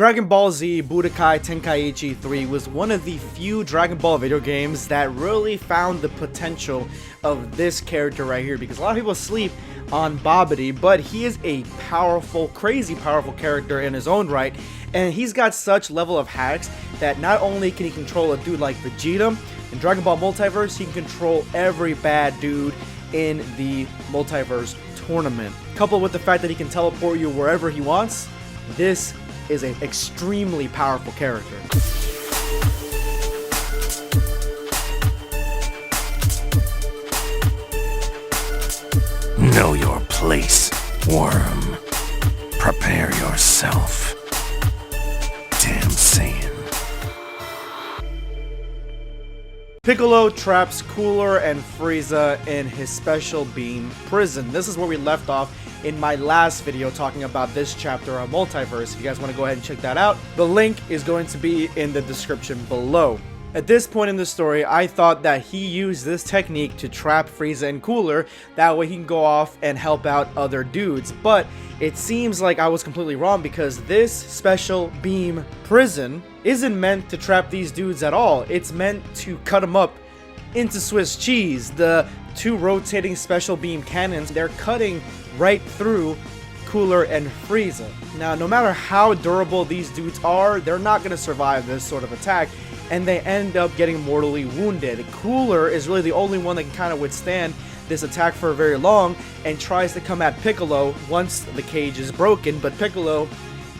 Dragon Ball Z Budokai Tenkaichi 3 was one of the few Dragon Ball video games that really found the potential of this character right here, because a lot of people sleep on Babidi, but he is a powerful, crazy powerful character in his own right, and he's got such level of hacks that not only can he control a dude like Vegeta, in Dragon Ball Multiverse, he can control every bad dude in the Multiverse tournament. Coupled with the fact that he can teleport you wherever he wants, this is an extremely powerful character. Know your place, worm. Prepare yourself. Damn Saiyan. Piccolo traps Cooler and Frieza in his special beam prison. This is where we left off in my last video talking about this chapter of Multiverse. If you guys want to go ahead and check that out, the link is going to be in the description below. At this point in the story, I thought that he used this technique to trap Frieza and Cooler, that way he can go off and help out other dudes, but it seems like I was completely wrong, because this special beam prison isn't meant to trap these dudes at all. It's meant to cut them up into Swiss cheese. The two rotating special beam cannons, they're cutting right through Cooler and Frieza. Now, no matter how durable these dudes are, they're not going to survive this sort of attack, and they end up getting mortally wounded. Cooler is really the only one that can kind of withstand this attack for very long, and tries to come at Piccolo once the cage is broken, but Piccolo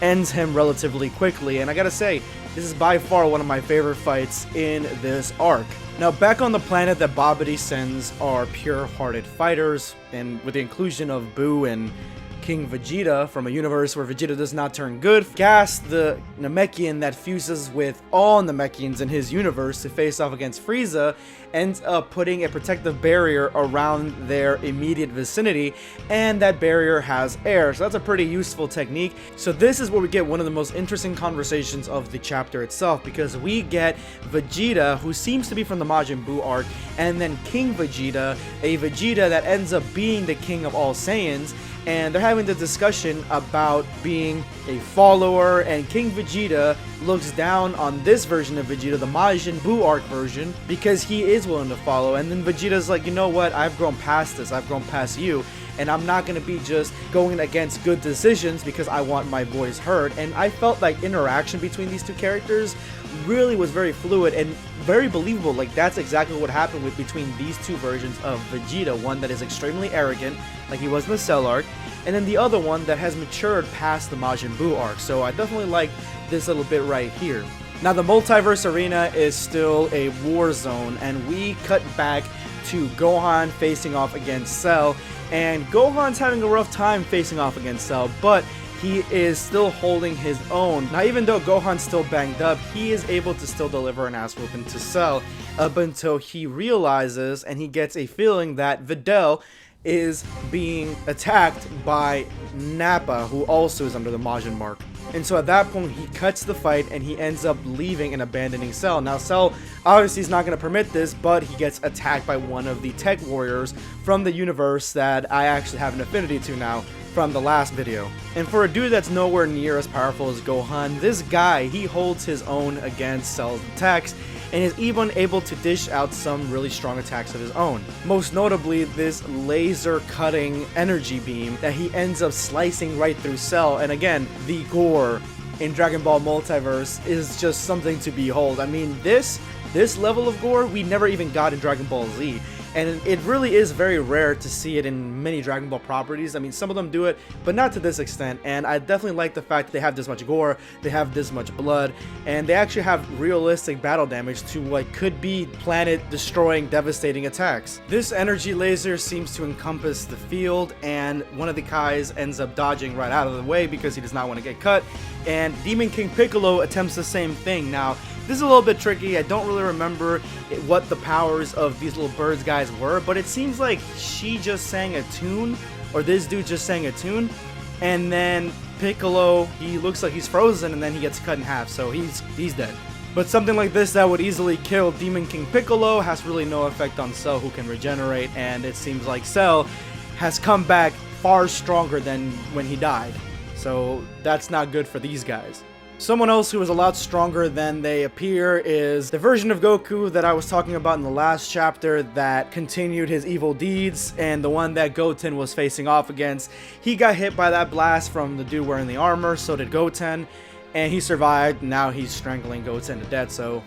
ends him relatively quickly, and I gotta say, this is by far one of my favorite fights in this arc. Now, back on the planet that Babidi sends are pure-hearted fighters, and with the inclusion of Buu and King Vegeta from a universe where Vegeta does not turn good, Gas, the Namekian that fuses with all Namekians in his universe to face off against Frieza, ends up putting a protective barrier around their immediate vicinity, and that barrier has air, so that's a pretty useful technique. So this is where we get one of the most interesting conversations of the chapter itself, because we get Vegeta, who seems to be from the Majin Buu arc, and then King Vegeta, a Vegeta that ends up being the king of all Saiyans, and they're having the discussion about being a follower, and King Vegeta looks down on this version of Vegeta, the Majin Buu arc version, because he is willing to follow, and then Vegeta's like, you know what, I've grown past this, I've grown past you, and I'm not going to be just going against good decisions because I want my voice heard. And I felt like interaction between these two characters really was very fluid and very believable. Like, that's exactly what happened between these two versions of Vegeta, one that is extremely arrogant, like he was in the Cell arc, and then the other one that has matured past the Majin Buu arc. So I definitely like this little bit right here. Now, the Multiverse arena is still a war zone, and we cut back to Gohan facing off against Cell, and Gohan's having a rough time facing off against Cell, but he is still holding his own. Now, even though Gohan's still banged up, he is able to still deliver an ass whooping to Cell up until he realizes, and he gets a feeling, that Videl is being attacked by Nappa, who also is under the Majin mark. And so at that point, he cuts the fight and he ends up leaving and abandoning Cell. Now, Cell obviously is not going to permit this, but he gets attacked by one of the tech warriors from the universe that I actually have an affinity to now from the last video. And for a dude that's nowhere near as powerful as Gohan, this guy, he holds his own against Cell's attacks, and is even able to dish out some really strong attacks of his own. Most notably, this laser cutting energy beam that he ends up slicing right through Cell. And again, the gore in Dragon Ball Multiverse is just something to behold. I mean, this level of gore we never even got in Dragon Ball Z. And it really is very rare to see it in many Dragon Ball properties. I mean, some of them do it, but not to this extent. And I definitely like the fact that they have this much gore, they have this much blood, and they actually have realistic battle damage to what could be planet-destroying, devastating attacks. This energy laser seems to encompass the field, and one of the Kais ends up dodging right out of the way because he does not want to get cut. And Demon King Piccolo attempts the same thing. Now, this is a little bit tricky. I don't really remember what the powers of these little birds guys were, but it seems like she just sang a tune, or this dude just sang a tune, and then Piccolo, he looks like he's frozen, and then he gets cut in half, so he's dead. But something like this that would easily kill Demon King Piccolo has really no effect on Cell, who can regenerate, and it seems like Cell has come back far stronger than when he died. So that's not good for these guys. Someone else who is a lot stronger than they appear is the version of Goku that I was talking about in the last chapter that continued his evil deeds, and the one that Goten was facing off against. He got hit by that blast from the dude wearing the armor, so did Goten, and he survived. Now he's strangling Goten to death, so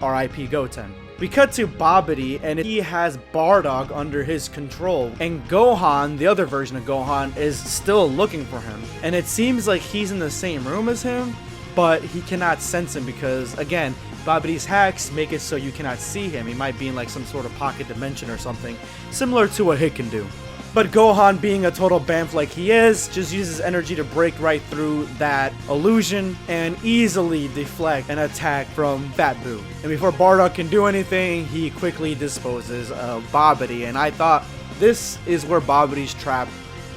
RIP Goten. We cut to Babidi, and he has Bardock under his control, and Gohan, the other version of Gohan, is still looking for him, and it seems like he's in the same room as him, but he cannot sense him because, again, Babidi's hacks make it so you cannot see him. He might be in like some sort of pocket dimension or something, similar to what Hit can do. But Gohan, being a total bamf like he is, just uses energy to break right through that illusion and easily deflect an attack from Fat Boo. And before Bardock can do anything, he quickly disposes of Babidi, and I thought this is where Babidi's trap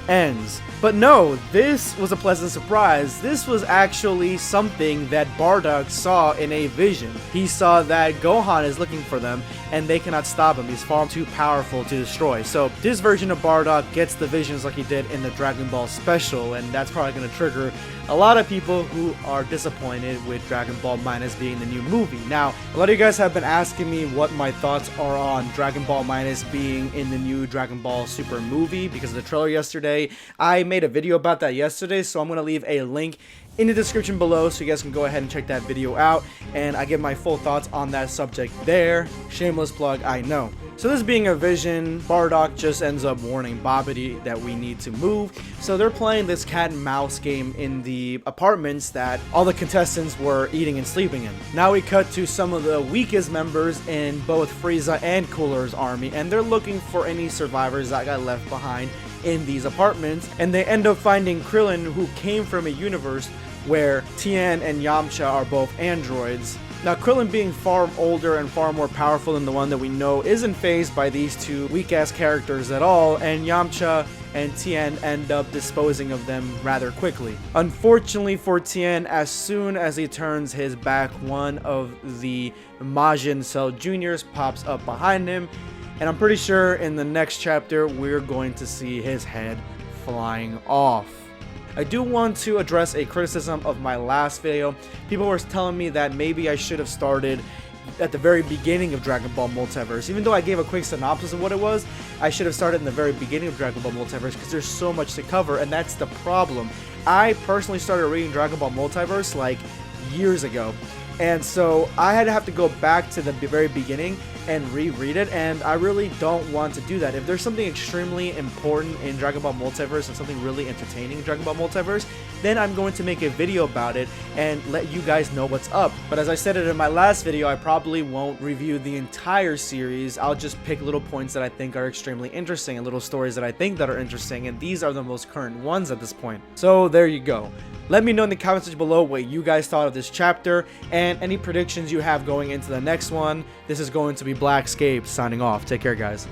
ends. But no, this was a pleasant surprise. This was actually something that Bardock saw in a vision. He saw that Gohan is looking for them and they cannot stop him. He's far too powerful to destroy. So this version of Bardock gets the visions like he did in the Dragon Ball special, and that's probably going to trigger a lot of people who are disappointed with Dragon Ball Minus being the new movie. Now, a lot of you guys have been asking me what my thoughts are on Dragon Ball Minus being in the new Dragon Ball Super movie because of the trailer yesterday. I made a video about that yesterday, so I'm going to leave a link in the description below so you guys can go ahead and check that video out, and I give my full thoughts on that subject there. Shameless plug, I know. So this being a vision, Bardock just ends up warning Babidi that we need to move. So they're playing this cat and mouse game in the apartments that all the contestants were eating and sleeping in. Now we cut to some of the weakest members in both Frieza and Cooler's army, and they're looking for any survivors that got left behind in these apartments, and they end up finding Krillin, who came from a universe where Tien and Yamcha are both androids. Now, Krillin, being far older and far more powerful than the one that we know, isn't fazed by these two weak-ass characters at all, and Yamcha and Tien end up disposing of them rather quickly. Unfortunately for Tien, as soon as he turns his back, one of the Majin Cell Juniors pops up behind him, and I'm pretty sure in the next chapter we're going to see his head flying off. I do want to address a criticism of my last video. People were telling me that maybe I should have started at the very beginning of Dragon Ball Multiverse. Even though I gave a quick synopsis of what it was, I should have started in the very beginning of Dragon Ball Multiverse because there's so much to cover, and that's the problem. I personally started reading Dragon Ball Multiverse like years ago, and so I had to have to go back to the very beginning and reread it, and I really don't want to do that. If there's something extremely important in Dragon Ball Multiverse and something really entertaining in Dragon Ball Multiverse, then I'm going to make a video about it and let you guys know what's up. But as I said it in my last video, I probably won't review the entire series. I'll just pick little points that I think are extremely interesting and little stories that I think that are interesting, and these are the most current ones at this point. So there you go. Let me know in the comments section below what you guys thought of this chapter and any predictions you have going into the next one. This is going to be Blackscape signing off. Take care, guys.